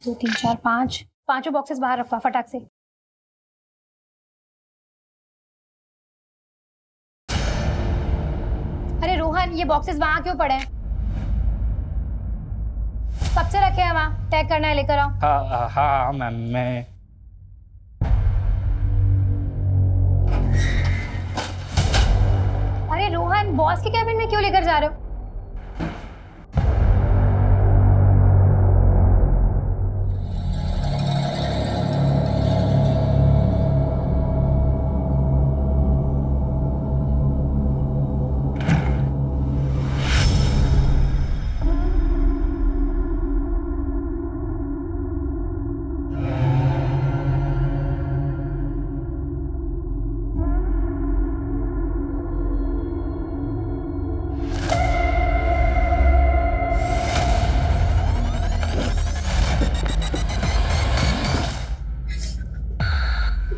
2 3 4 5 पांचों बॉक्सेस बाहर रखवा फटाक से। अरे रोहन, ये बॉक्सेस वहां क्यों पड़े हैं? कब से रखे हैं वहां? पैक करना है, लेकर आओ। हाँ हाँ मैम, मैं अरे रोहन, बॉस के कैबिन में क्यों लेकर जा रहे हो?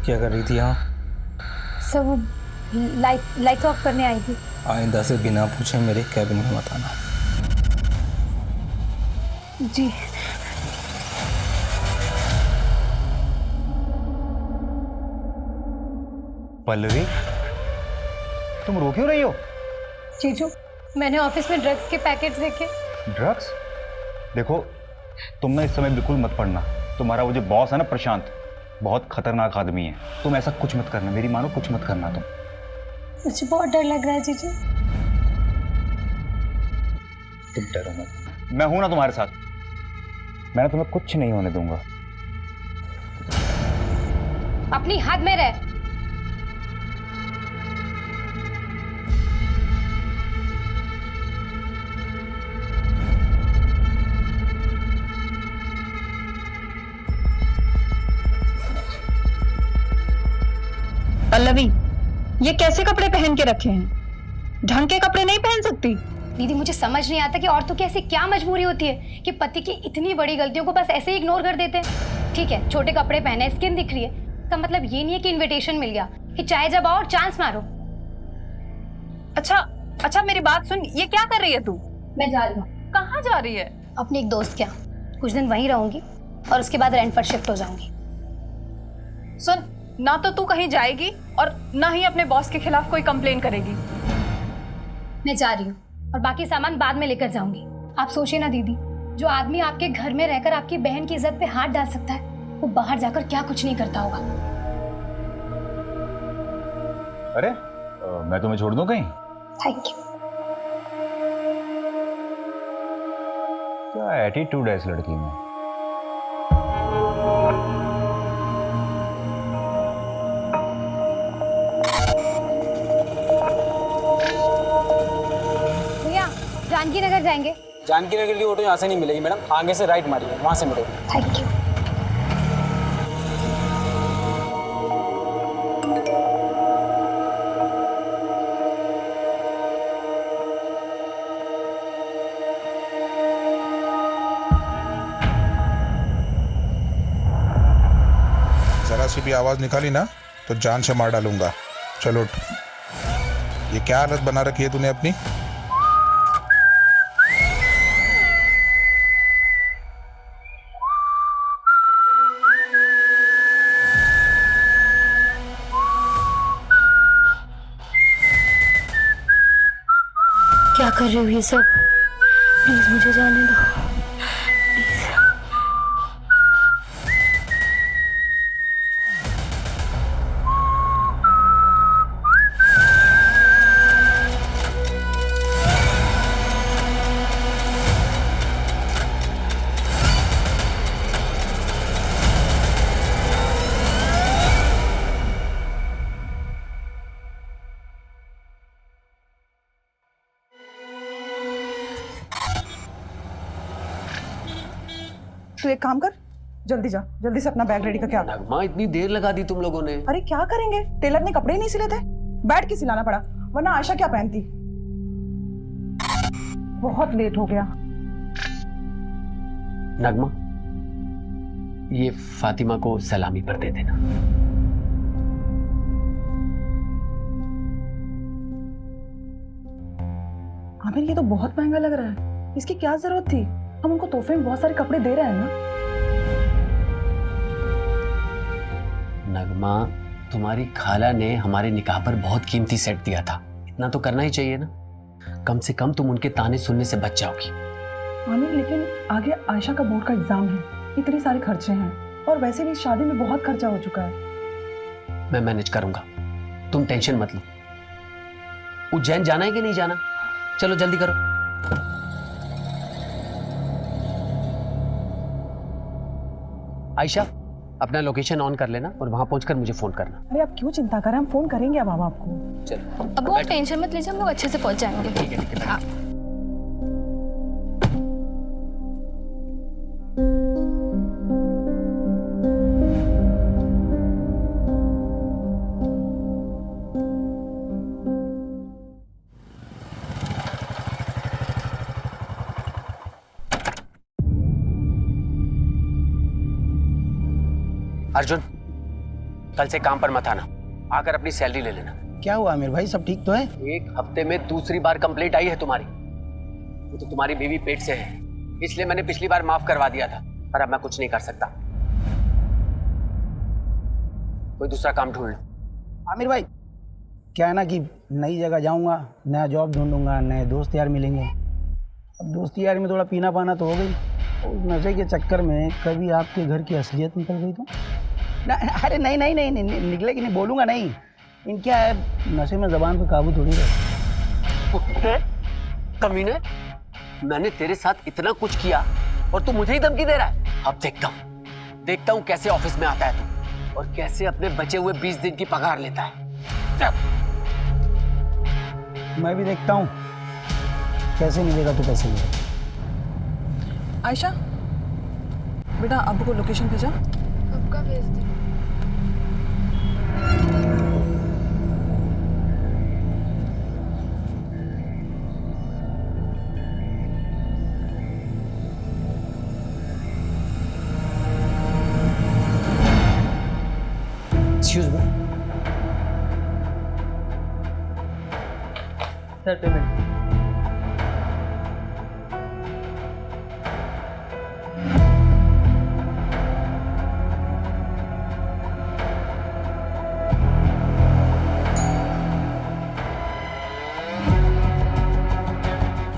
क्या कर रही थी यहाँ? सब वो लाइट ऑफ करने आई थी। आइंदा से बिना पूछे मेरे कैबिन में मत आना। जी। पल्लवी, तुम रो क्यों रही हो? जीजू, मैंने ऑफिस में ड्रग्स के पैकेट्स देखे। ड्रग्स? देखो, तुम ना इस समय बिल्कुल मत पढ़ना। तुम्हारा वो जो बॉस है ना प्रशांत, बहुत खतरनाक आदमी है। तुम ऐसा कुछ मत करना, मेरी मानो, कुछ मत करना तुम। मुझे बहुत डर लग रहा है जीजू। तुम डरो मत, मैं हूं ना तुम्हारे साथ। मैं तुम्हें कुछ नहीं होने दूंगा। अपनी हद में रह। पल्लवी, ये कैसे कपड़े पहन के रखे हैं? ढंग के कपड़े नहीं पहन सकती? दीदी, मुझे समझ नहीं आता कि औरतों की ऐसी क्या मजबूरी होती है कि पति की इतनी बड़ी गलतियों को बस ऐसे ही इग्नोर कर देते हैं। ठीक है, छोटे कपड़े पहने, स्किन दिख रही है, इसका मतलब ये नहीं है कि इनविटेशन मिल गया कि चाहे जब आओ चांस मारो। अच्छा मेरी बात सुन, ये क्या कर रही है तू? मैं जा रही हूँ। कहाँ जा रही है? अपने एक दोस्त के यहाँ कुछ दिन वहीं रहूंगी और उसके बाद रेंट पर शिफ्ट हो जाऊंगी। सुन, ना तो तू कहीं जाएगी और ना ही अपने बॉस के खिलाफ कोई कंप्लेन करेगी। मैं जा रही हूँ और बाकी सामान बाद में लेकर जाऊंगी। आप सोचिए ना दीदी, जो आदमी आपके घर में रहकर आपकी बहन की इज्जत पे हाथ डाल सकता है, वो बाहर जाकर क्या कुछ नहीं करता होगा। अरे मैं तुम्हें छोड़ दूं कहीं? Thank you. क्या एटीट्यूड है इस लड़की में। भैया, जानकी नगर जाएंगे। जानकी नगर के लिए ऑटो यहाँ से नहीं मिलेगी मैडम, आगे से राइट मारिए, वहाँ से मिलेगी। Thank you. जरा सी भी आवाज निकाली ना तो जान से मार डालूंगा। चलो उठ। ये क्या हालत बना रखी है तूने अपनी? क्या कर रही हो ये सब? प्लीज मुझे जाने दो, प्लीज। तू एक काम कर, जल्दी जा, जल्दी से अपना बैग रेडी करके आ। नगमा, इतनी देर लगा दी तुम लोगों ने। अरे क्या करेंगे, टेलर ने कपड़े ही नहीं सिले थे, बैठ के सिलाना पड़ा, वरना आयशा क्या पहनती। बहुत लेट हो गया। नगमा, ये फातिमा को सलामी पर दे देना। आमिर, ये तो बहुत महंगा लग रहा है, इसकी क्या जरूरत थी? हम उनको तोहफे में बहुत सारे कपड़े दे रहे हैं ना। अम्मा, तुम्हारी खाला ने हमारे निकाह पर बहुत कीमती सेट दिया था, इतना तो करना ही चाहिए ना। कम से कम तुम उनके ताने सुनने से बच जाओगी। आमिर, लेकिन आगे आयशा का बोर्ड का एग्जाम है, इतने सारे खर्चे हैं, और वैसे भी शादी में बहुत खर्चा हो चुका है। मैं मैनेज करूंगा, तुम टेंशन मत लो। उज्जैन जाना है कि नहीं जाना? चलो जल्दी करो। आयशा, अपना लोकेशन ऑन कर लेना और वहां पहुंचकर मुझे फोन करना। अरे आप क्यों चिंता करें, हम फोन करेंगे अब आपको। चलो अब वो टेंशन मत लीजिए, हम लोग अच्छे से पहुंच जाएंगे। ठीक है। हाँ। अर्जुन, कल से काम पर मत आना, आकर अपनी सैलरी ले लेना। क्या हुआ आमिर भाई, सब ठीक तो है? एक हफ्ते में दूसरी बार कंप्लेंट आई है तुम्हारी। वो तो तुम्हारी बीवी पेट से है, इसलिए मैंने पिछली बार माफ करवा दिया था, पर अब मैं कुछ नहीं कर सकता। कोई दूसरा काम ढूंढ लो। आमिर भाई, क्या है ना कि नई जगह जाऊंगा, नया जॉब ढूंढूंगा, नए दोस्त यार मिलेंगे। अब दोस्ती यार में थोड़ा पीना पाना तो हो गई, उस नशे के चक्कर में कभी आपके घर की असलियत निकल गई तो ना। अरे नहीं निकलेगी नहीं, बोलूँगा नहीं। इन क्या है, नशे में जबान पे काबू थोड़ी रहे। कमीने, मैंने तेरे साथ इतना कुछ किया और तू मुझे ही धमकी दे रहा है। अब देखता हूँ कैसे ऑफिस में आता है तू, और कैसे अपने बचे हुए 20 दिन की पगार लेता है। मैं भी देखता हूँ कैसे मिलेगा तो कैसे मिलेगा। आयशा बेटा, अब्बू को लोकेशन भेजा? अब का भेज दी। Excuse me sir, payment.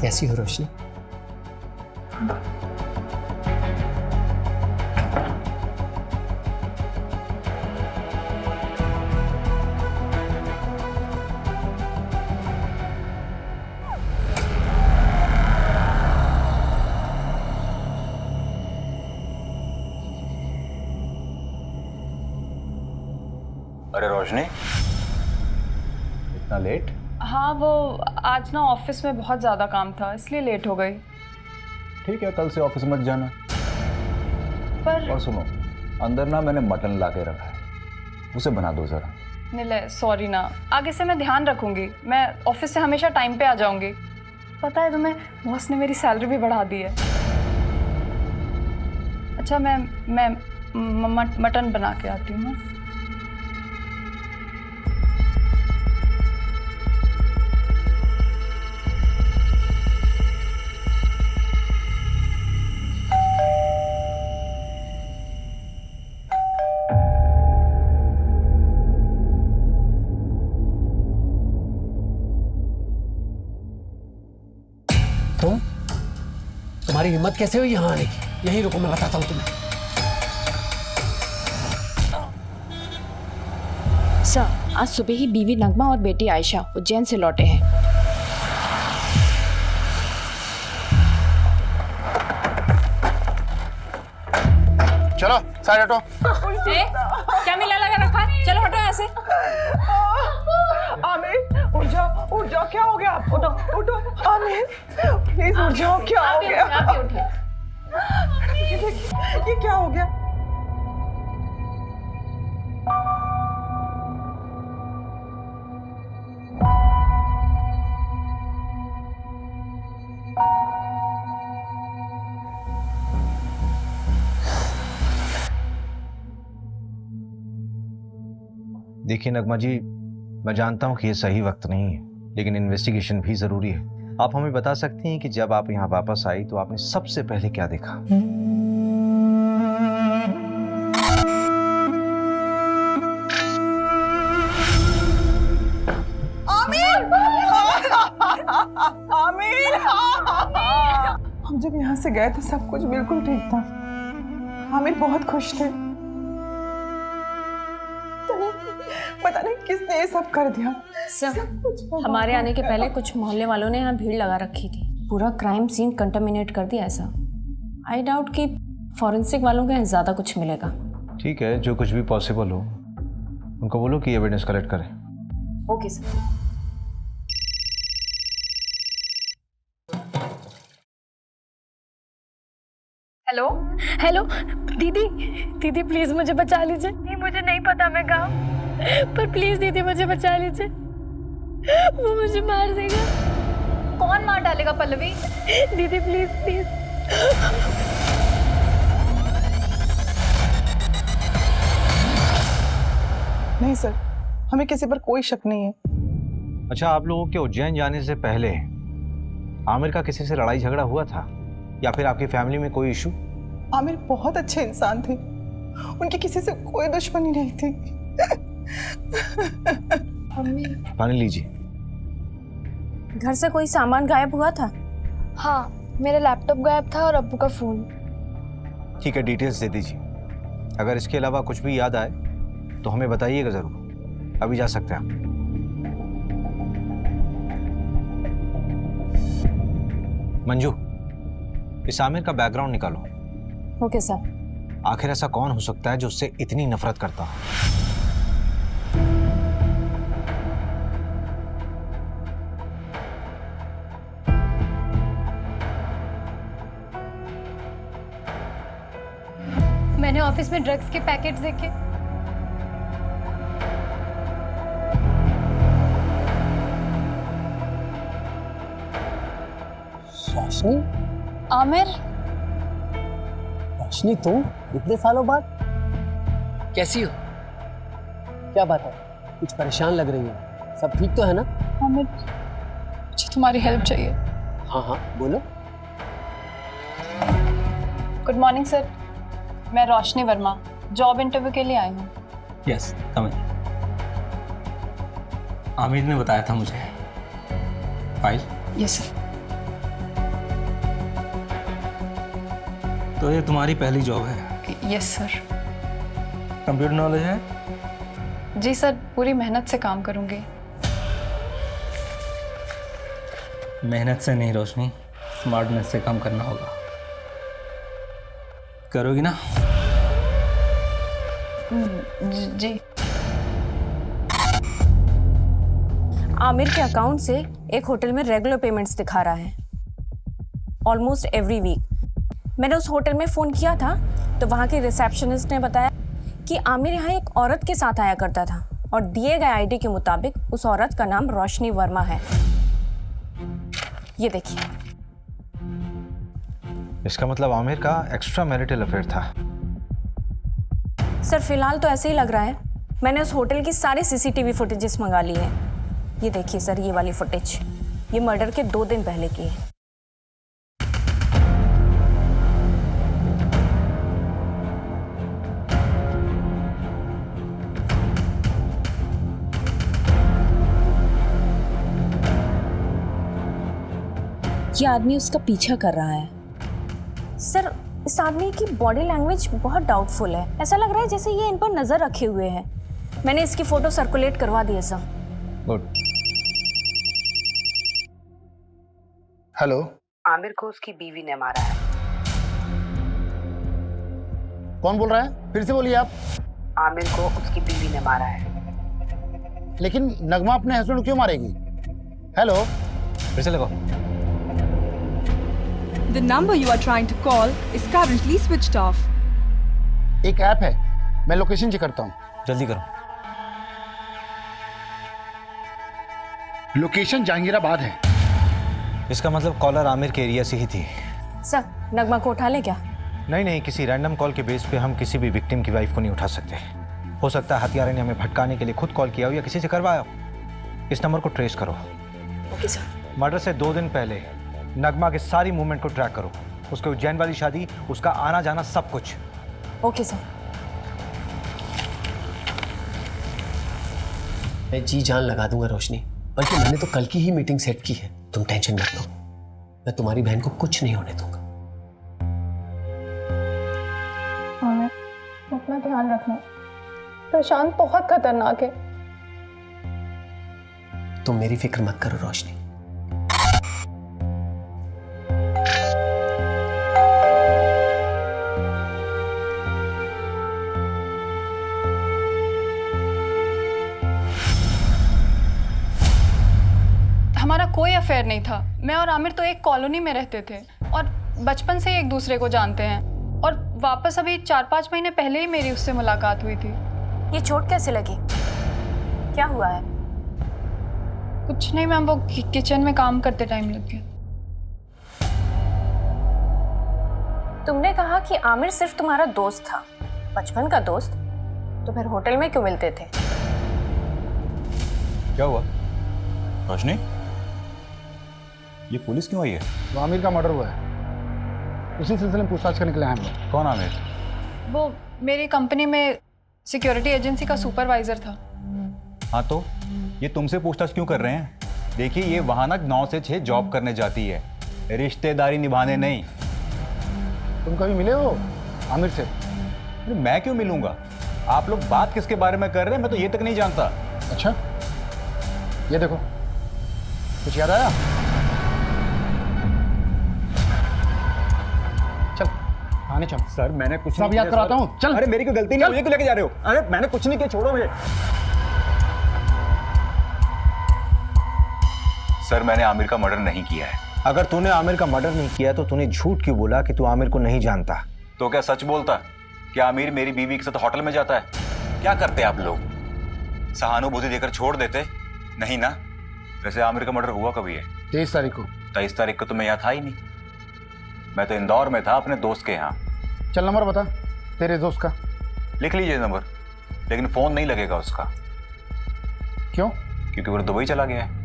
कैसी हो रोशनी? अरे रोशनी, इतना लेट? हाँ, वो आज ना ऑफिस में बहुत ज़्यादा काम था, इसलिए लेट हो गई। ठीक है, कल से ऑफिस मत जाना। पर और सुनो, अंदर ना मैंने मटन ला के रखा है, उसे बना दो जरा। निलय, सॉरी ना, आगे से मैं ध्यान रखूंगी। मैं ऑफिस से हमेशा टाइम पे आ जाऊंगी। पता है तुम्हें, बॉस ने मेरी सैलरी भी बढ़ा दी है। अच्छा, मैं मटन बना के आती हूँ। तुम्हारी हिम्मत कैसे हुई यहाँ आने की? यहीं रुको, मैं बताता हूँ तुम्हें। सर, आज सुबह ही बीवी नगमा और बेटी आयशा उज्जैन से लौटे हैं। चलो साइड हटो। क्या मिला लगा रखा? चलो हटो यहाँ से। आमिर उठ जाओ, क्या हो गया आपको? उठो आमिर, प्लीज उठ जाओ, क्या हो गया? ये क्या हो गया? देखिए नगमा जी, मैं जानता हूं कि ये सही वक्त नहीं है, लेकिन इन्वेस्टिगेशन भी जरूरी है। आप हमें बता सकती हैं कि जब आप यहाँ वापस आई तो आपने सबसे पहले क्या देखा? जब यहाँ से गए तो सब कुछ बिल्कुल ठीक था। आमिर बहुत खुश थे। पता नहीं किसने ये सब कर दिया। सर, हमारे आने के पहले कुछ मोहल्ले वालों ने यहाँ भीड़ लगा रखी थी, पूरा क्राइम सीन कंटामिनेट कर दिया ऐसा। आई डाउट कि फॉरेंसिक वालों को यहाँ ज़्यादा कुछ मिलेगा। ठीक है, जो कुछ भी पॉसिबल हो उनको बोलो कि एविडेंस कलेक्ट करें। Okay sir. हेलो हेलो दीदी, दीदी प्लीज मुझे बचा लीजिए। नहीं मुझे नहीं पता मैं कहाँ हूँ, पर प्लीज दीदी मुझे बचा लीजिए, वो मुझे मार देगा। कौन मार डालेगा पल्लवी? दीदी प्लीज प्लीज। नहीं सर, हमें किसी पर कोई शक नहीं है। अच्छा, आप लोगों के उज्जैन जाने से पहले आमिर का किसी से लड़ाई झगड़ा हुआ था या फिर आपकी फैमिली में कोई इशू? आमिर बहुत अच्छे इंसान थे, उनकी किसी से कोई दुश्मनी नहीं थी। पानी लीजिए। घर से कोई सामान गायब हुआ था? हाँ, मेरा लैपटॉप गायब था और अब्बू का फोन। ठीक है, डिटेल्स दे दीजिए। अगर इसके अलावा कुछ भी याद आए तो हमें बताइएगा ज़रूर। अभी जा सकते हैं आप। मंजू, इस आमिर का बैकग्राउंड निकालो। Okay sir. आखिर ऐसा कौन हो सकता है जो उससे इतनी नफरत करता हो? मैंने ऑफिस में ड्रग्स के पैकेट्स देखे। रोशनी? आमिर? रोशनी तुम इतने सालों बाद कैसी हो? क्या बात है, कुछ परेशान लग रही हो। सब ठीक तो है ना? आमिर, मुझे तुम्हारी हेल्प चाहिए। हाँ हाँ बोलो। गुड मॉर्निंग सर, मैं रोशनी वर्मा जॉब इंटरव्यू के लिए आई हूँ। Yes, coming. आमिर ने बताया था मुझे। फाइल? Yes sir. तो ये तुम्हारी पहली जॉब है? Yes sir. कंप्यूटर नॉलेज है? जी सर, पूरी मेहनत से काम करूँगी। मेहनत से नहीं रोशनी, स्मार्टनेस से काम करना होगा। करोगी ना? जी। आमिर के अकाउंट से एक होटल में रेगुलर पेमेंट्स दिखा रहा है, ऑलमोस्ट एवरी वीक। मैंने उस होटल में फ़ोन किया था तो वहाँ के रिसेप्शनिस्ट ने बताया कि आमिर यहाँ एक औरत के साथ आया करता था और दिए गए आईडी के मुताबिक उस औरत का नाम रोशनी वर्मा है। ये देखिए। इसका मतलब आमिर का एक्स्ट्रा मैरिटल अफेयर था। सर फिलहाल तो ऐसे ही लग रहा है। मैंने उस होटल की सारी सीसीटीवी फुटेजेस मंगा ली है। ये देखिए सर, ये वाली फुटेज, ये मर्डर के 2 दिन पहले की है। ये आदमी उसका पीछा कर रहा है। सर, इस आदमी की बॉडी लैंग्वेज बहुत डाउटफुल है। ऐसा लग रहा है जैसे ये इन पर नजर रखे हुए है। मैंने इसकी फोटो सर्कुलेट करवा दी है सर। गुड। हेलो। आमिर को उसकी बीवी ने मारा है। कौन बोल रहा है? फिर से बोलिए आप। आमिर को उसकी बीवी ने मारा है। लेकिन नगमा अपने हस्बैंड को क्यों मारेगी? हेलो। फिर से लगाओ। The number you are trying to call is currently switched off. एक ऐप है, मैं लोकेशन चेक करता हूँ। जल्दी करो। लोकेशन जहांगीराबाद है। इसका मतलब कॉलर आमिर के एरिया से ही थी। सर, नगमा को उठा ले क्या? नहीं, किसी रैंडम कॉल के बेस पे हम किसी भी विक्टिम की वाइफ को नहीं उठा सकते। हो सकता है हत्यारे ने हमें भटकाने के लिए खुद कॉल किया हो या किसी से करवाया हो। इस नंबर को ट्रेस करो। Okay sir. मर्डर से 2 दिन पहले नगमा के सारी मूवमेंट को ट्रैक करो। उसके उज्जैन वाली शादी, उसका आना जाना, सब कुछ। Okay sir. मैं जी जान लगा दूंगा रोशनी, बल्कि मैंने तो कल की ही मीटिंग सेट की है। तुम टेंशन मत लो, मैं तुम्हारी बहन को कुछ नहीं होने दूंगा। ध्यान रखना, प्रशांत बहुत खतरनाक है। तुम मेरी फिक्र मत करो रोशनी। हमारा कोई अफेयर नहीं था। मैं और आमिर तो एक कॉलोनी में रहते थे और बचपन से ही एक दूसरे को जानते हैं। और वापस अभी 4-5 महीने पहले ही मेरी उससे मुलाकात हुई थी। ये चोट कैसे लगी? क्या हुआ है? कुछ नहीं मैम, वो किचन में काम करते टाइम लग गया। तुमने कहा कि आमिर सिर्फ तुम्हारा दोस्त था, बचपन का दोस्त, तो फिर होटल में क्यों मिलते थे? क्या हुआ रोशनी? ये पुलिस क्यों आई है? तो आमिर का मर्डर हुआ है, उसी सिलसिले में पूछताछ करने के लिए आए हम लोग। कौन आमिर? वो मेरी कंपनी में सिक्योरिटी एजेंसी का सुपरवाइजर था। हाँ तो ये तुमसे पूछताछ क्यों कर रहे हैं? देखिए ये वहाँ ना 9 से 6 जॉब करने जाती है, रिश्तेदारी निभाने नहीं। तुम कभी मिले हो आमिर से? अरे मैं क्यों मिलूंगा? आप लोग बात किसके बारे में कर रहे हैं मैं तो ये तक नहीं जानता। अच्छा, ये देखो, कुछ याद आया? चल आने चल। सर मैंने कुछ सब याद कराता हूँ, चल। अरे मेरी कोई गलती नहीं, मुझे क्यों लेके जा रहे हो? अरे मैंने कुछ नहीं किया, छोड़ो मुझे। सर मैंने आमिर का मर्डर नहीं किया है। अगर तूने आमिर का मर्डर नहीं किया तो तूने झूठ क्यों बोला कि तू आमिर को नहीं जानता? तो क्या सच बोलता कि आमिर मेरी बीवी के साथ होटल में जाता है? क्या करते आप लोग? सहानुभूति देकर छोड़ देते? नहीं ना। वैसे आमिर का मर्डर हुआ कभी है? 23 तारीख को। 23 तारीख को तो मैं यहाँ था ही नहीं, मैं तो इंदौर में था अपने दोस्त के यहाँ। चल नंबर बता तेरे दोस्त का। लिख लीजिए नंबर, लेकिन फोन नहीं लगेगा उसका। क्यों? क्योंकि वो दुबई चला गया है।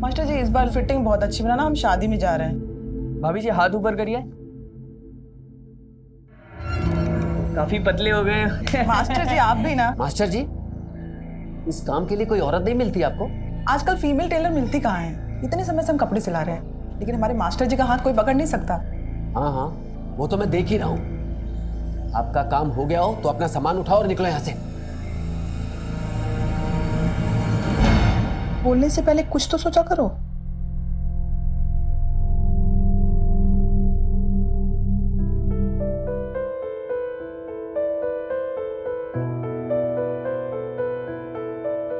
मास्टर जी इस बार फिटिंग बहुत अच्छी बनाना, हम शादी में जा रहे हैं। भाभी जी हाथ ऊपर करिए, काफी पतले हो गए। मास्टर जी आप भी ना। मास्टर जी इस काम के लिए कोई औरत नहीं मिलती आपको? आजकल फीमेल टेलर मिलती कहाँ है? इतने समय से हम कपड़े सिला रहे हैं, लेकिन हमारे मास्टर जी का हाथ कोई पकड़ नहीं सकता। हाँ हाँ वो तो मैं देख ही रहा हूँ। आपका काम हो गया हो तो अपना सामान उठाओ और निकलो यहाँ से। बोलने से पहले कुछ तो सोचा करो।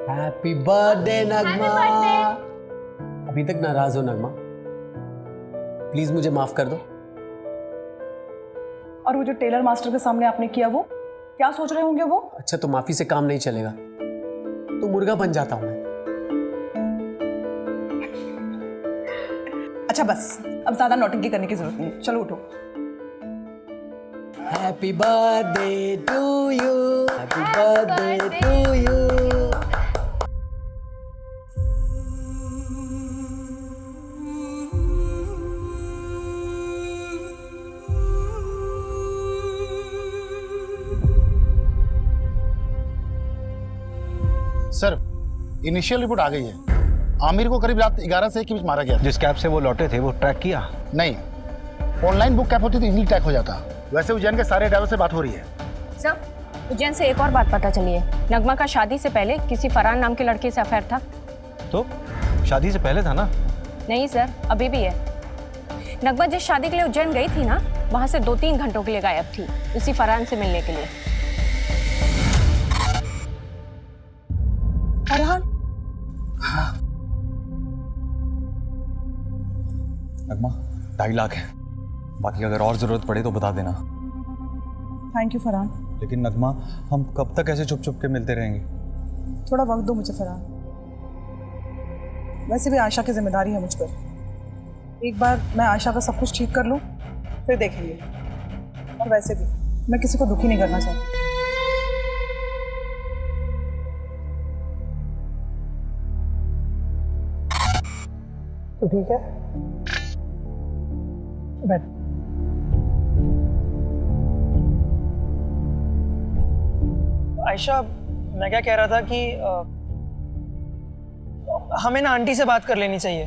हैप्पी बर्थडे नगमा। अभी तक नाराज हो नगमा? प्लीज मुझे माफ कर दो। और वो जो टेलर मास्टर के सामने आपने किया, वो क्या सोच रहे होंगे वो? अच्छा तो माफी से काम नहीं चलेगा तो मुर्गा बन जाता हूं मैं। अच्छा बस, अब ज्यादा नौटंकी करने की जरूरत नहीं, चलो उठो। Happy birthday to you, happy birthday to you. Sir initial report आ गई है। आमिर को करीब रात 11 से 1 के बीच मारा गया। जिस कैब से वो लौटे थे वो ट्रैक किया? नहीं, ऑनलाइन बुक कैब होती तो इजीली ट्रैक हो जाता। वैसे उज्जैन के सारे ड्राइवर से बात हो रही है। सर उज्जैन से एक और बात पता चली है, नगमा का शादी से पहले किसी फरहान नाम के लड़के से अफेयर था। तो शादी से पहले था ना? नहीं सर, अभी भी है। नगमा जिस शादी के लिए उज्जैन गई थी ना, वहां से 2-3 घंटों के लिए गायब थी, उसी फरहान से मिलने के लिए। फरहान? नगमा 2.5 लाख है, बाकी अगर और जरूरत पड़े तो बता देना। Thank you Farhan. लेकिन नगमा हम कब तक ऐसे छुप छुप के मिलते रहेंगे? थोड़ा वक्त दो मुझे फरहान। वैसे भी आयशा की जिम्मेदारी है मुझ पर। एक बार मैं आयशा का सब कुछ ठीक कर लूँ, फिर देखेंगे। और वैसे भी मैं किसी को दुखी नहीं करना चाहती। तो ठीक है, बैठ। आयशा मैं क्या कह रहा था कि हमें ना आंटी से बात कर लेनी चाहिए।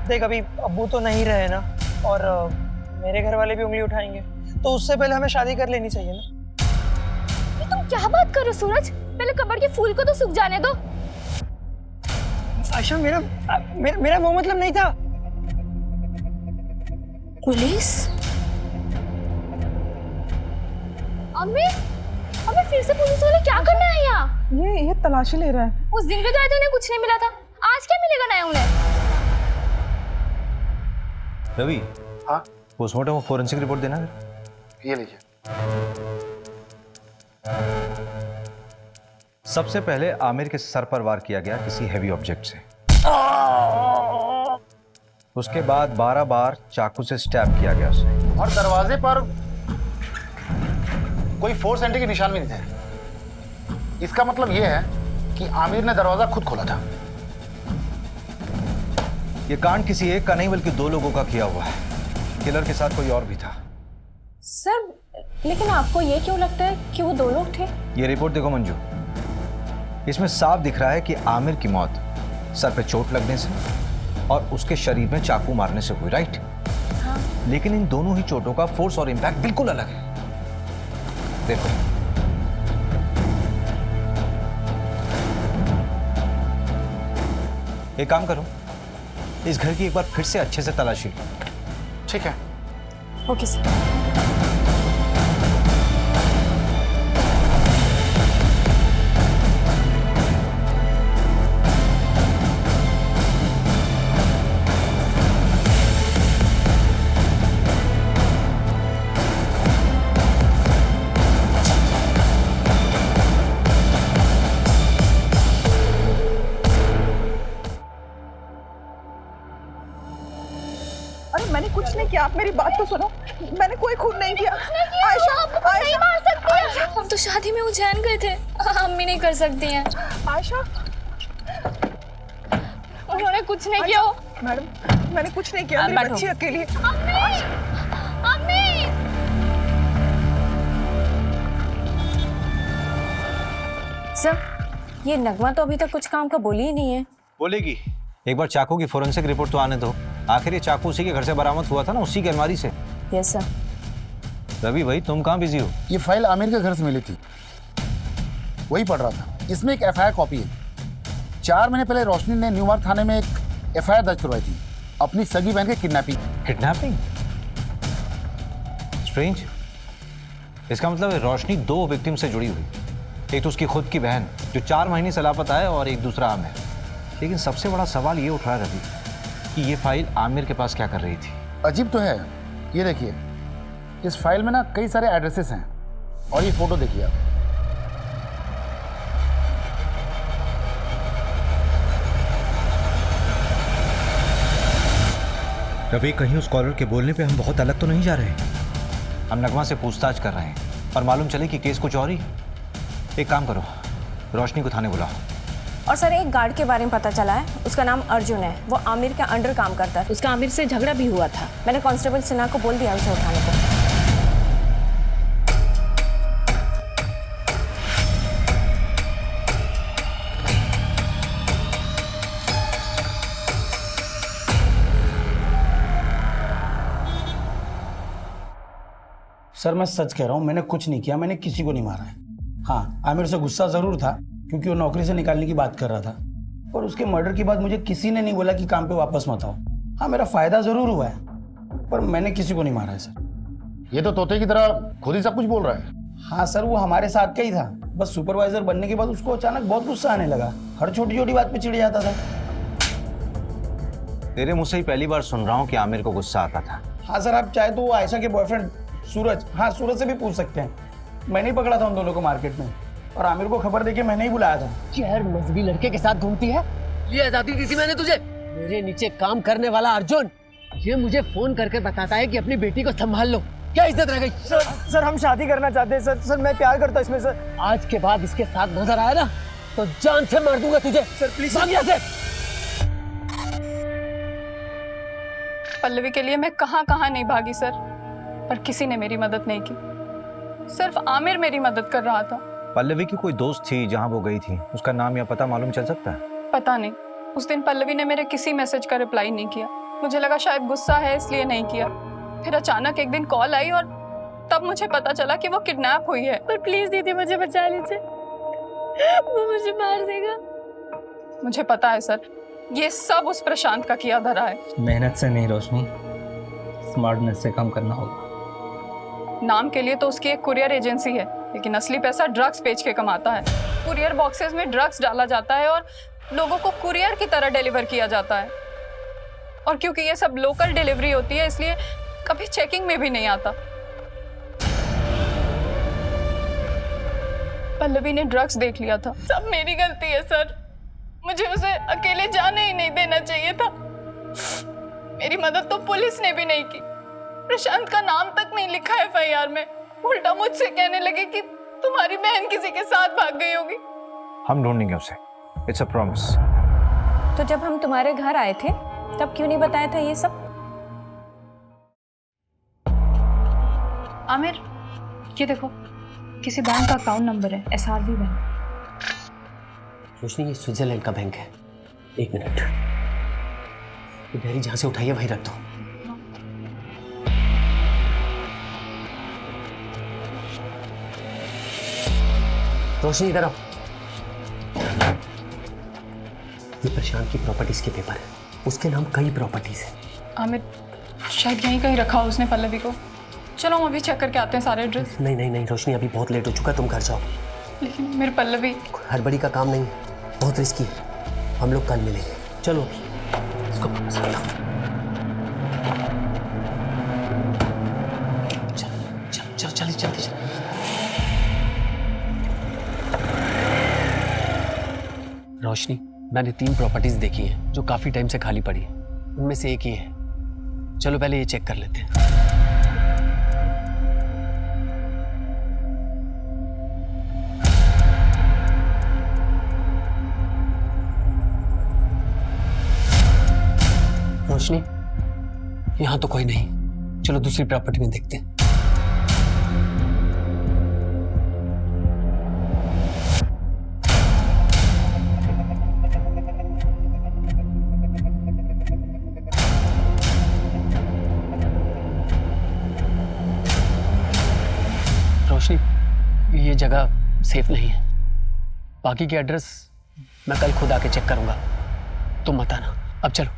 देख अभी अब्बू तो नहीं रहे ना, और मेरे घर वाले भी उंगली उठाएंगे, तो उससे पहले हमें शादी कर लेनी चाहिए ना। ये तुम क्या बात कर रहे हो सूरज? पहले कब्र के फूल को तो सूख जाने दो। आयशा मेरा वो मतलब नहीं था। पुलिस? अम्मी फिर से पुलिस वाले क्या करना है यहाँ? ये तलाशी ले रहा है। उस दिन बताया था उन्हें कुछ नहीं मिला था, आज क्या मिलेगा नया उन्हें? रवि, हाँ पोस्टमार्टम और फोरेंसिक रिपोर्ट देना। ये लीजिए। सबसे पहले आमिर के सर पर वार किया गया किसी हैवी ऑब्जेक्ट से। उसके बाद 12 बार चाकू से स्टैब किया गया उसे। और दरवाजे पर कोई फोर्स एंट्री के निशान भी नहीं थे। इसका मतलब यह है कि आमिर ने दरवाजा खुद खोला था। यह कांड किसी एक का नहीं बल्कि 2 लोगों का किया हुआ है। किलर के साथ कोई और भी था। सर, लेकिन आपको ये क्यों लगता है कि वो 2 लोग थे? ये रिपोर्ट देखो मंजू, इसमें साफ दिख रहा है कि आमिर की मौत सर पे चोट लगने से और उसके शरीर में चाकू मारने से हुई, राइट? हाँ। लेकिन इन दोनों ही चोटों का फोर्स और इंपैक्ट बिल्कुल अलग है। देखो, एक काम करो, इस घर की एक बार फिर से अच्छे से तलाशी लो। ठीक है। Okay sir. मैंने कुछ नहीं किया, आप मेरी बात तो सुनो। मैंने कोई खून नहीं किया। आयशा, नहीं मार सकती है। हम तो शादी में उज्जैन गए थे, अम्मी नहीं कर सकती हैं। आयशा, उन्होंने कुछ नहीं किया। मैडम मैंने कुछ नहीं किया, मेरी बच्ची अकेली। अम्मी सर, ये नगमा तो अभी तक कुछ काम का बोली ही नहीं है। बोलेगी। एक बार चाकू की फोरेंसिक रिपोर्ट तो आने दो। आखिर ये चाकू उसी के घर से बरामद हुआ था ना, उसी की अलमारी से। Yes sir. रवि भाई, तुम कहाँ बिजी हो? ये फाइल आमिर के घर से मिली थी, वही पढ़ रहा था। इसमें एक एफआईआर कॉपी है। 4 महीने पहले रोशनी ने न्यू मार्ग थाने में एक एफआईआर दर्ज करवाई थी अपनी सगी बहन के किडनैपिंग। किडनैपिंग? स्ट्रेंज। इसका मतलब है रोशनी 2 विक्टिम से जुड़ी हुई। एक तो उसकी खुद की बहन जो 4 महीने से लापता है, और एक दूसरा आमिर। लेकिन सबसे बड़ा सवाल ये उठ रहा है रवि कि ये फाइल आमिर के पास क्या कर रही थी? अजीब तो है। ये देखिए, इस फाइल में ना कई सारे एड्रेसेस हैं, और ये फोटो देखिए आप। रवि, कहीं उस कॉलर के बोलने पे हम बहुत अलग तो नहीं जा रहे? हम नगमा से पूछताछ कर रहे हैं और मालूम चले कि केस कुछ और ही। एक काम करो, रोशनी को थाने बुलाओ। और सर, एक गार्ड के बारे में पता चला है, उसका नाम अर्जुन है। वो आमिर के अंडर काम करता है। उसका आमिर से झगड़ा भी हुआ था। मैंने कांस्टेबल सिन्हा को बोल दिया उसे उठाने को। सर, मैं सच कह रहा हूँ, मैंने कुछ नहीं किया, मैंने किसी को नहीं मारा है। हाँ, आमिर से गुस्सा जरूर था क्योंकि वो नौकरी से निकालने की बात कर रहा था, पर उसके मर्डर के बाद मुझे किसी ने नहीं बोला कि काम पे वापस मत आओ। हाँ, मेरा फायदा जरूर हुआ है, पर मैंने किसी को नहीं मारा है सर। ये तो तोते की तरह खुद ही सब कुछ बोल रहा है। हाँ सर, वो हमारे साथ का ही था। बस सुपरवाइजर बनने के बाद उसको अचानक बहुत गुस्सा आने लगा। हर छोटी छोटी बात पे चिढ़ जाता था। तेरे मुंह से ही पहली बार सुन रहा हूँ कि आमिर को गुस्सा आता था। हाँ सर, आप चाहे तो वो आयशा के बॉयफ्रेंड सूरज, हाँ सूरज से भी पूछ सकते हैं। मैंने ही पकड़ा था उन दोनों को मार्केट में, और आमिर को खबर देके मैंने ही बुलाया था। यार, मजहबी लड़के के साथ घूमती है। ये आजादी दी थी मैंने तुझे। मेरे नीचे काम करने वाला अर्जुन ये मुझे फोन करके बताता है कि अपनी बेटी को संभाल लो। क्या इज्जत रह गई? सर हम शादी करना चाहते हैं सर। मैं प्यार करता हूँ इसमें सर। आज के बाद इसके साथ नजर आया ना तो जान से मार दूंगा तुझे। सर प्लीज से। पल्लवी के लिए मैं कहाँ नहीं भागी सर, पर किसी ने मेरी मदद नहीं की। सिर्फ आमिर मेरी मदद कर रहा था। पल्लवी की कोई दोस्त थी जहां वो गई थी, उसका नाम या पता मालूम चल सकता है? पता नहीं। उस दिन पल्लवी ने मेरे किसी मैसेज का रिप्लाई नहीं किया। मुझे लगा शायद गुस्सा है इसलिए नहीं किया। फिर अचानक एक दिन कॉल आई और तब मुझे पता चला कि वो किडनैप हुई है। पर प्लीज दीदी मुझे बचा लीजिए, वो मुझे मार देगा। मुझे पता है सर, ये सब उस प्रशांत का किया धरा है। मेहनत से नहीं रोशनी, स्मार्टनेस से काम करना होगा। नाम के लिए तो उसकी एक कुरियर एजेंसी है, लेकिन असली पैसा ड्रग्स बेच के कमाता है। कुरियर बॉक्सेस में ड्रग्स डाला जाता है और लोगों को कुरियर की तरह डिलीवर किया जाता है। और क्योंकि ये सब लोकल डिलीवरी होती है इसलिए कभी चेकिंग में भी नहीं आता। पल्लवी ने ड्रग्स देख लिया था। सब मेरी गलती है सर, मुझे उसे अकेले जाने ही नहीं देना चाहिए था। मेरी मदद तो पुलिस ने भी नहीं की। प्रशांत का नाम तक नहीं लिखा है एफआईआर में। उल्टा मुझसे कहने लगे कि तुम्हारी बहन किसी के साथ भाग गई होगी। हम ढूंढेंगे उसे, इट्स अ प्रॉमिस। तो जब हम तुम्हारे घर आए थे तब क्यों नहीं बताया था ये सब? आमिर, ये देखो, किसी बैंक का अकाउंट नंबर है, SRV बैंक। रोशनी, ये स्विट्जरलैंड का बैंक है। एक मिनट, ये डायरी जहां से उठाई है वहीं रख दो। रोशनी इधर आओ। ये प्रशांत की प्रॉपर्टीज के पेपर है, उसके नाम कई प्रॉपर्टीज है। आमिर, शायद यहीं कहीं रखा हो उसने पल्लवी को। चलो हम अभी चेक करके आते हैं सारे एड्रेस। नहीं नहीं नहीं रोशनी, अभी बहुत लेट हो चुका, तुम घर जाओ। लेकिन मेरी पल्लवी। हड़बड़ी का काम नहीं है, बहुत रिस्की है। हम लोग कल मिलेंगे, चलो अभी इसको वापस रख दो। चल जल्दी जल्दी। रोशनी, मैंने 3 प्रॉपर्टीज देखी हैं जो काफी टाइम से खाली पड़ी है। उनमें से एक ही है। चलो पहले ये चेक कर लेते हैं। रोशनी, यहां तो कोई नहीं। चलो दूसरी प्रॉपर्टी में देखते हैं। रोशनी, ये जगह सेफ नहीं है। बाकी के एड्रेस मैं कल खुद आके चेक करूंगा, तुम मत आना। अब चलो।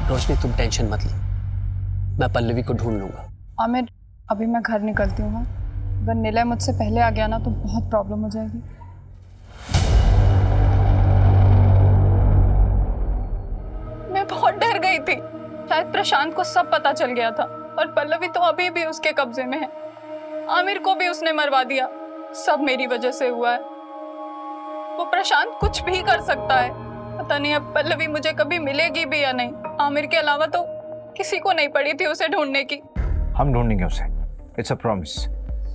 रोशनी, तुम टेंशन मत लो, मैं पल्लवी को ढूंढ लूंगा। आमिर, अभी मैं घर निकलती हूँ। अगर निलय मुझसे पहले आ गया ना तो बहुत प्रॉब्लम हो जाएगी। मैं बहुत डर गई थी, शायद प्रशांत को सब पता चल गया था और पल्लवी तो अभी भी उसके कब्जे में है। आमिर को भी उसने मरवा दिया। सब मेरी वजह से हुआ है। वो प्रशांत कुछ भी कर सकता है। पता नहीं अब पल्लवी मुझे कभी मिलेगी भी या नहीं। आमिर के अलावा तो किसी को नहीं पड़ी थी उसे ढूंढने की। हम ढूंढेंगे उसे, इट्स अ प्रॉमिस।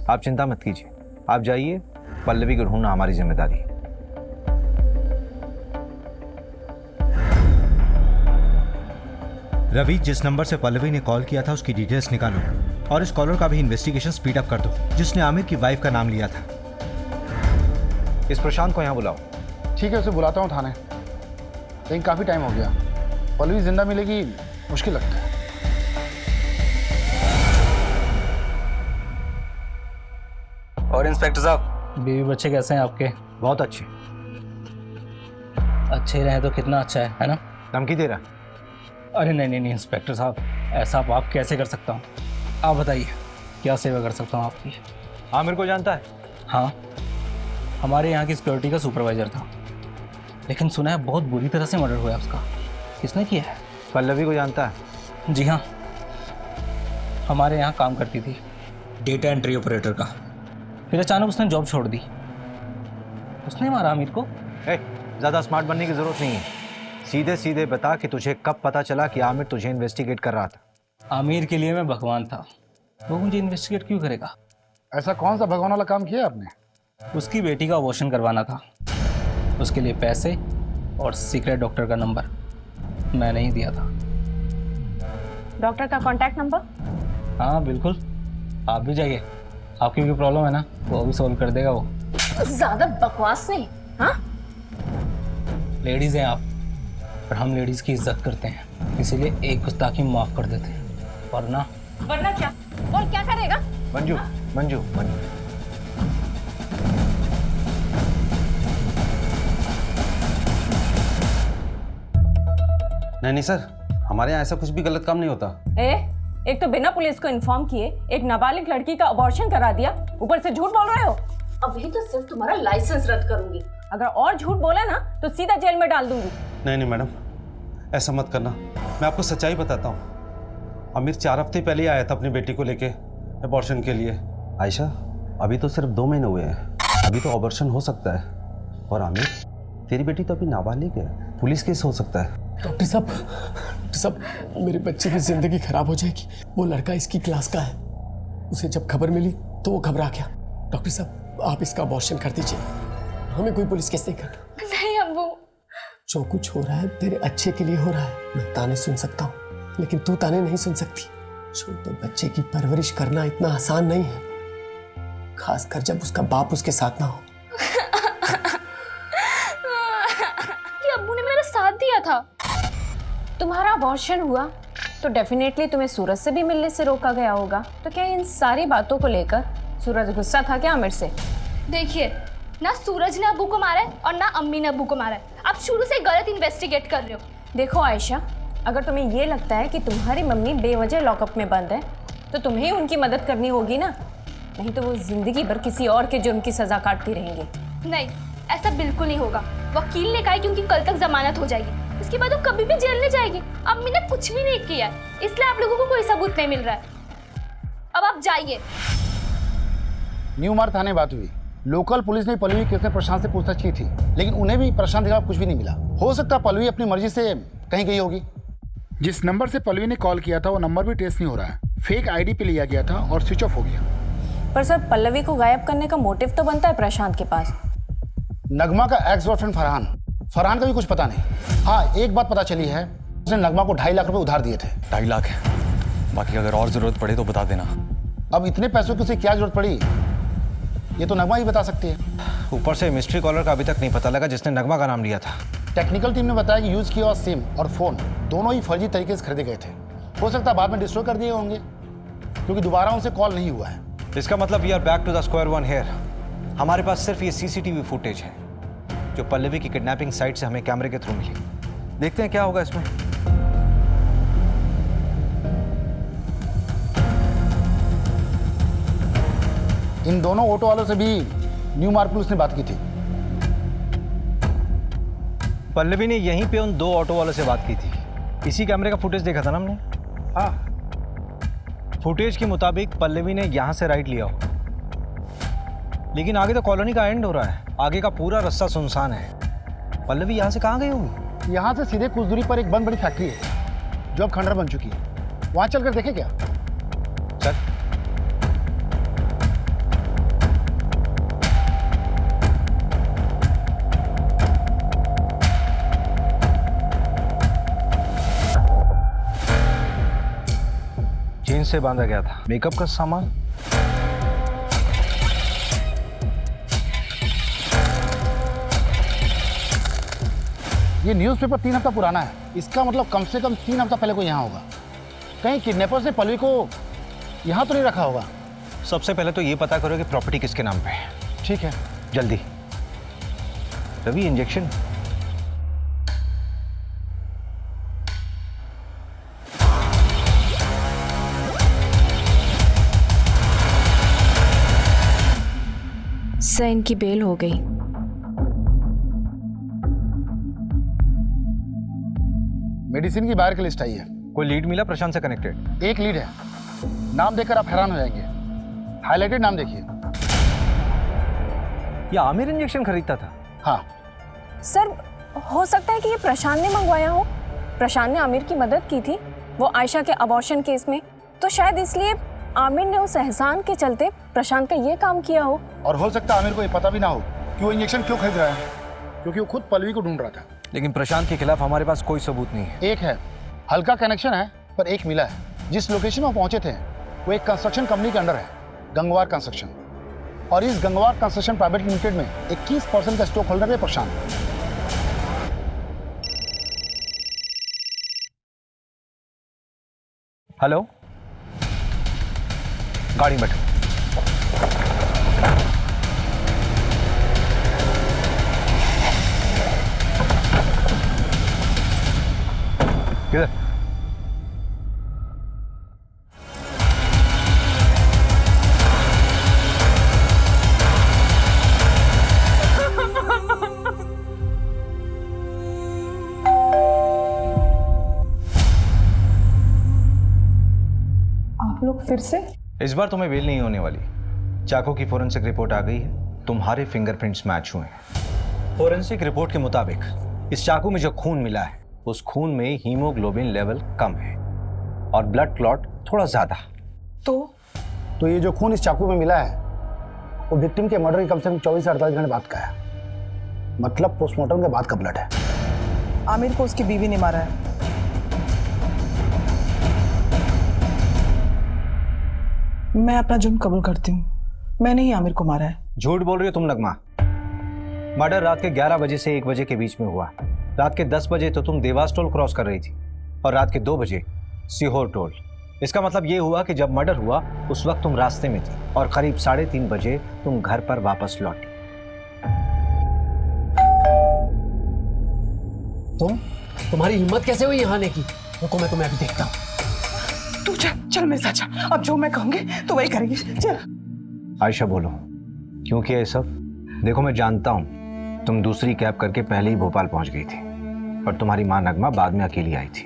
आप चिंता मत कीजिए, आप जाइए, पल्लवी को ढूंढना हमारी जिम्मेदारी है। रवि, जिस नंबर से पल्लवी ने कॉल किया था उसकी डिटेल्स निकालो और इस कॉलर का भी इन्वेस्टिगेशन स्पीड अप कर दो, जिसने आमिर की वाइफ का नाम लिया था। इस प्रशांत को यहाँ बुलाओ। ठीक है, उसे बुलाता हूँ थाने, लेकिन काफ़ी टाइम हो गया। पल्लवी जिंदा मिलेगी मुश्किल लगता है। और इंस्पेक्टर साहब, बीवी बच्चे कैसे हैं आपके? बहुत अच्छे। अच्छे रहे तो कितना अच्छा है ना? धमकी दे रहा? अरे नहीं इंस्पेक्टर साहब, ऐसा आप कैसे कर सकता हूँ? आप बताइए क्या सेवा कर सकता हूँ आपकी? आमिर को जानता है? हाँ, हमारे यहाँ की सिक्योरिटी का सुपरवाइजर था, लेकिन सुना है बहुत बुरी तरह से मर्डर हुआ है उसका। किसने किया है? पल्लवी को जानता है? जी हाँ, हमारे यहाँ काम करती थी डेटा एंट्री ऑपरेटर का। फिर अचानक उसने जॉब छोड़ दी। उसने मारा आमिर को। ज़्यादा स्मार्ट बनने की ज़रूरत नहीं है, सीधे सीधे बता कि तुझे कब पता चला कि आमिर तुझे इन्वेस्टिगेट कर रहा था। आमिर के लिए मैं भगवान था, वो मुझे इन्वेस्टिगेट क्यों करेगा? ऐसा कौन सा भगवान वाला काम किया आपने? उसकी बेटी का अबॉर्शन करवाना था, उसके लिए पैसे और सीक्रेट डॉक्टर का नंबर मैंने ही दिया था। डॉक्टर का कॉन्टैक्ट नंबर? हाँ बिल्कुल, आप भी जाइए, आपकी भी प्रॉब्लम है ना, वो भी सॉल्व कर देगा वो। ज्यादा बकवास नहीं। हाँ, लेडीज़ हैं आप, पर हम लेडीज़ की इज्जत करते हैं, इसीलिए एक गुस्ताखी माफ़ कर देते हैं, वरना क्या और क्या करेगा? मंजू मंजू मंजू, नहीं सर, हमारे यहाँ ऐसा कुछ भी गलत काम नहीं होता। एक तो बिना पुलिस को इन्फॉर्म किए एक नाबालिग लड़की का अबॉर्शन करा दिया, ऊपर से झूठ बोल रहे हो। अभी तो सिर्फ तुम्हारा लाइसेंस रद्द करूंगी, अगर और झूठ बोला ना तो सीधा जेल में डाल दूंगी। नहीं मैडम, ऐसा मत करना, मैं आपको सच्चाई बताता हूँ। आमिर 4 हफ्ते पहले ही आया था अपनी बेटी को लेके अबॉर्शन के लिए। आयशा, अभी तो सिर्फ 2 महीने हुए हैं, अभी तो अबॉर्शन हो सकता है। और आमिर, तेरी बेटी तो अभी नाबालिग है, पुलिस केस हो सकता है। डॉक्टर साहब, मेरे बच्चे की जिंदगी खराब हो जाएगी। वो लड़का इसकी क्लास का है, उसे जब खबर मिली तो वो घबरा गया। डॉक्टर साहब, आप इसका अबॉर्शन कर दीजिए, हमें कोई पुलिस केस नहीं करना। नहीं अब्बू, जो कुछ हो रहा है तेरे अच्छे के लिए हो रहा है। मैं ताने सुन सकता हूँ, लेकिन तू ताने नहीं सुन सकती। छोटे बच्चे की परवरिश करना इतना आसान नहीं है, खासकर जब उसका बाप उसके साथ ना हो। अब्बू ने मेरा साथ दिया था। तुम्हारा अबॉर्शन हुआ तो डेफिनेटली तुम्हें सूरज से भी मिलने से रोका गया होगा, तो क्या इन सारी बातों को लेकर सूरज गुस्सा था क्या आमिर से? देखिए, ना सूरज ने अब्बू को मारा है और ना अम्मी ने अब्बू को मारा है। आप शुरू से गलत इन्वेस्टिगेट कर रहे हो। देखो आयशा, अगर तुम्हें ये लगता है कि तुम्हारी मम्मी बेवजह लॉकअप में बंद है तो तुम्हें उनकी मदद करनी होगी ना, नहीं तो वो जिंदगी भर किसी और के जुर्म की सजा काटती रहेंगी। नहीं, ऐसा बिल्कुल नहीं होगा। वकील ने कहा है कि उनकी कल तक जमानत हो जाएगी, इसके बाद वो कभी भी जेल नहीं जाएगी। अम्मी ने कुछ भी नहीं किया है, इसलिए आप लोगों को कोई सबूत नहीं मिल रहा है। अब आप जाइए। न्यू मार्ग थाने बात हुई, लोकल पुलिस ने पल्लवी केस में प्रशांत से पूछताछ की थी, लेकिन उन्हें भी प्रशांत के खिलाफ कुछ भी नहीं मिला। हो सकता पल्लवी अपनी मर्जी से कहीं गई होगी। जिस नंबर से पल्लवी ने कॉल किया था वो नंबर भी ट्रेस नहीं हो रहा है, फेक आईडी पे लिया गया था और स्विच ऑफ हो गया। पर सर, पल्लवी को गायब करने का मोटिव तो बनता है प्रशांत के पास। नगमा का एक्स बॉयफ्रेंड फरहान का भी कुछ पता नहीं। हाँ, एक बात पता चली है, उसने नगमा को 2.5 लाख रुपए उधार दिए थे। 2.5 लाख है, बाकी अगर और जरूरत पड़े तो बता देना। अब इतने पैसों की उसे क्या जरूरत पड़ी, ये तो नगमा ही बता सकती है। ऊपर से मिस्ट्री कॉलर का अभी तक नहीं पता लगा जिसने नगमा का नाम लिया था। टेक्निकल टीम ने बताया कि यूज किया हुआ सिम और फोन दोनों ही फर्जी तरीके से खरीदे गए थे। हो सकता है बाद में डिस्ट्रॉय कर दिए होंगे, क्योंकि दोबारा उनसे कॉल नहीं हुआ है। इसका मतलब we are back to the square one here. हमारे पास सिर्फ ये सीसीटीवी फुटेज है जो पल्लवी की किडनैपिंग साइट से हमें कैमरे के थ्रू मिली। देखते हैं क्या होगा इसमें। इन दोनों ऑटो वालों से भी न्यू मार्ग पुलिस ने बात की थी। पल्लवी ने यहीं पे उन 2 ऑटो वालों से बात की थी। इसी कैमरे का फुटेज देखा था ना हमने। हाँ, फुटेज के मुताबिक पल्लवी ने यहाँ से राइट लिया हो, लेकिन आगे तो कॉलोनी का एंड हो रहा है, आगे का पूरा रास्ता सुनसान है। पल्लवी यहाँ से कहाँ गई होगी? यहाँ से सीधे कुछ दूरी पर एक बहुत बड़ी फैक्ट्री है जो अब खंडर बन चुकी है, वहाँ चलकर देखें क्या? चल। चेन से बांधा गया था, मेकअप का सामान। ये न्यूज़पेपर 3 हफ्ता पुराना है, इसका मतलब कम से कम 3 हफ्ता पहले कोई यहाँ होगा। कहीं किडनैपर्स ने पल्लवी को यहाँ तो नहीं रखा होगा। सबसे पहले तो ये पता करो कि प्रॉपर्टी किसके नाम पे है। ठीक है, जल्दी। रवि, इंजेक्शन। सर, इनकी बेल हो गई। मेडिसिन की बाहर की लिस्ट आई है। कोई लीड मिला प्रशांत से कनेक्टेड? एक लीड है, नाम देखकर आप हैरान हो जाएंगे। हाईलाइटेड नाम देखिए। ये आमिर इंजेक्शन खरीदता था? हाँ सर, हो सकता है कि ये प्रशांत ने मंगवाया हो। प्रशांत ने आमिर की मदद की थी वो आयशा के अबॉर्शन केस में, तो शायद इसलिए आमिर ने उस एहसान के चलते प्रशांत का ये काम किया हो। और हो सकता है आमिर को ये पता भी ना हो कि वो इंजेक्शन क्यों खरीद रहा है, क्योंकि वो खुद पल्लवी को ढूंढ रहा था। लेकिन प्रशांत के खिलाफ हमारे पास कोई सबूत नहीं है। एक है, हल्का कनेक्शन है, पर एक मिला है। जिस लोकेशन में पहुंचे थे वो एक कंस्ट्रक्शन कंपनी के अंडर है, गंगवार कंस्ट्रक्शन। और इस गंगवार कंस्ट्रक्शन प्राइवेट लिमिटेड में 21% का स्टॉक होल्डर है प्रशांत। हेलो, गाड़ी में बैठो। किधर? आप लोग फिर से? इस बार तुम्हें बेल नहीं होने वाली। चाकू की फोरेंसिक रिपोर्ट आ गई है, तुम्हारे फिंगरप्रिंट्स मैच हुए हैं। फोरेंसिक रिपोर्ट के मुताबिक इस चाकू में जो खून मिला है उस खून में हीमोग्लोबिन लेवल कम है और ब्लड क्लॉट थोड़ा ज्यादा। तो ये जो खून इस चाकू में मिला है वो विक्टिम के मर्डर के कम से कम 24 से 48 घंटे बाद का है, मतलब पोस्टमार्टम के बाद का ब्लड है। आमिर को उसकी बीवी ने मारा है। मैं अपना जुर्म कबूल करती हूँ, मैंने ही आमिर को मारा है। झूठ बोल रही हो तुम नगमा। मर्डर रात के 11 बजे से 1 बजे के बीच में हुआ। रात के 10 बजे तो तुम देवास टोल क्रॉस कर रही थी और रात के 2 बजे सीहोर टोल। इसका मतलब ये हुआ कि जब मर्डर हुआ उस वक्त तुम रास्ते में थी और करीब 3:30 बजे तुम घर पर वापस लौटी। तुम्हारी हिम्मत कैसे हुई यहाँ आने की? रुको, मैं तुम्हें अभी देखता हूँ। तू चल मेरे साथ चल, अब जो मैं कहूंगी तो वही करेंगे। चल। आयशा बोलो, क्यों किया ये सब? देखो मैं जानता हूँ तुम दूसरी कैब करके पहले ही भोपाल पहुंच गई थी और तुम्हारी माँ नगमा बाद में अकेली आई थी।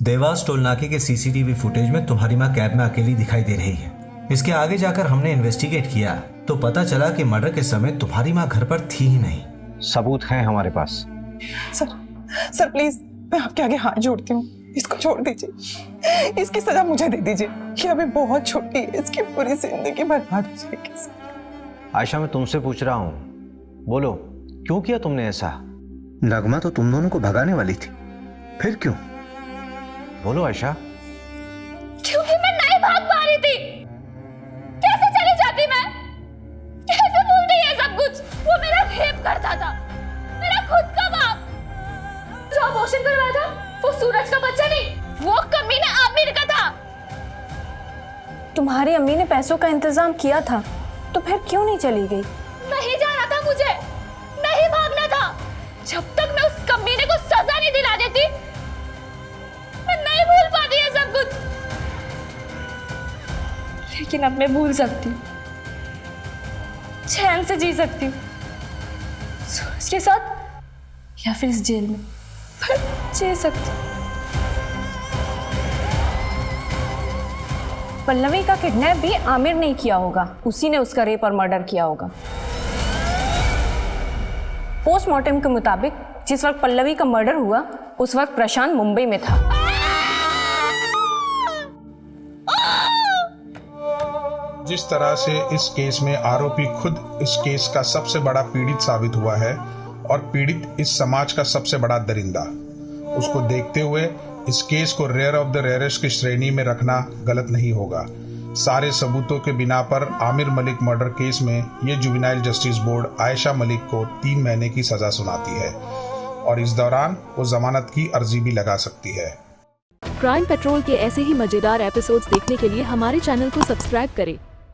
देवास टोल नाके के सीसीटीवी फुटेज में तुम्हारी माँ कैब में अकेली दिखाई दे रही है। इसके आगे जाकर हमने इन्वेस्टिगेट किया तो पता चला कि मर्डर के समय तुम्हारी माँ घर पर थी ही नहीं। सबूत हैं हमारे पास। सर प्लीज, मैं आपके आगे हाथ जोड़ती हूँ, इसको छोड़ दीजिए। इसकी सजा मुझे दे दीजिए। ये अभी बहुत छोटी है, इसकी पूरी जिंदगी बर्बाद हो जाएगी। आयशा मैं तुमसे पूछ रहा हूँ, बोलो क्यों किया तुमने ऐसा? नगमा तो तुम दोनों को भगाने वाली थी, फिर क्यों? बोलो आयशा। क्योंकि मैं नहीं भाग पा रही थी। कैसे चली जाती मैं? कैसे भूलती है सब कुछ? वो मेरा रेप करता था, मेरा खुद का बाप। जो अबॉर्शन करवाया था वो सूरज का बच्चा नहीं, वो कमीना आमिर का था। तुम्हारी अम्मी ने पैसों का इंतजाम किया था तो फिर क्यों नहीं चली गई? नहीं जाना था मुझे, नहीं भागना था। जब तक मैं उस कमीने को सजा नहीं दिला देती मैं नहीं भूल पाती है सब कुछ। लेकिन अब मैं भूल सकती हूँ, चैन से जी सकती हूँ, सूरज के साथ या फिर इस जेल में, पर जी सकती हूँ। पल्लवी का किडनैप भी आमिर ने किया होगा, उसी ने उसका रेप और मर्डर किया होगा। पोस्टमार्टम के मुताबिक जिस वक्त पल्लवी का मर्डर हुआ उस वक्त प्रशांत मुंबई में था। जिस तरह से इस केस में आरोपी खुद इस केस का सबसे बड़ा पीड़ित साबित हुआ है और पीड़ित इस समाज का सबसे बड़ा दरिंदा, उसको देखते हुए इस केस को रेयर ऑफ द रेयरेस्ट की श्रेणी में रखना गलत नहीं होगा। सारे सबूतों के बिना पर आमिर मलिक मर्डर केस में ये juvenile justice board Ayesha Malik को 3 महीने की सजा सुनाती है और इस दौरान वो जमानत की अर्जी भी लगा सकती है। क्राइम पेट्रोल के ऐसे ही मजेदार एपिसोड्स देखने के लिए हमारे चैनल को सब्सक्राइब करें